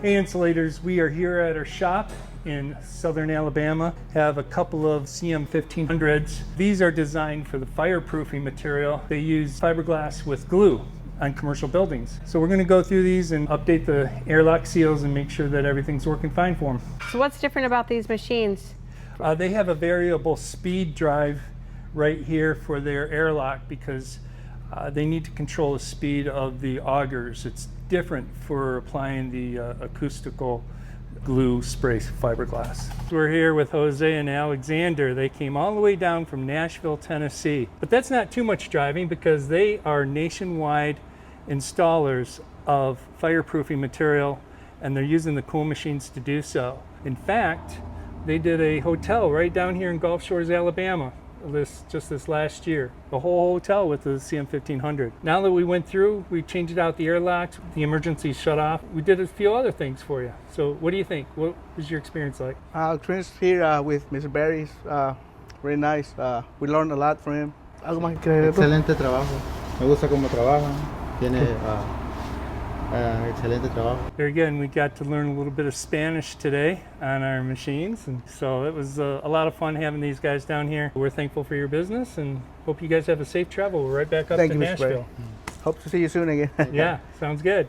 Hey insulators, we are here at our shop in southern Alabama. Have a couple of CM1500s. These are designed for the fireproofing material. They use fiberglass with glue on commercial buildings. So we're going to go through these and update the airlock seals and make sure that everything's working fine for them. So what's different about these machines? They have a variable speed drive right here for their airlock because they need to control the speed of the augers. It's different for applying the acoustical glue spray fiberglass. We're here with Jose and Alexander. They came all the way down from Nashville, Tennessee. But that's not too much driving because they are nationwide installers of fireproofing material and they're using the cool machines to do so. In fact, they did a hotel right down here in Gulf Shores, Alabama, just this last year. The whole hotel with the CM1500. Now that we went through, we changed out the airlocks, the emergency shut off. We did a few other things for you. So what do you think? What was your experience like? Our experience here with Mr. Barry is very nice. We learned a lot from him. ¿Algo más que agregar? Excelente trabajo. Me gusta cómo trabajan. Tiene excelente trabajo. Here again, we got to learn a little bit of Spanish today on our machines, and so it was a lot of fun having these guys down here. We're thankful for your business and hope you guys have a safe travel. We're right back up to Nashville. Hope to see you soon again. Yeah, sounds good.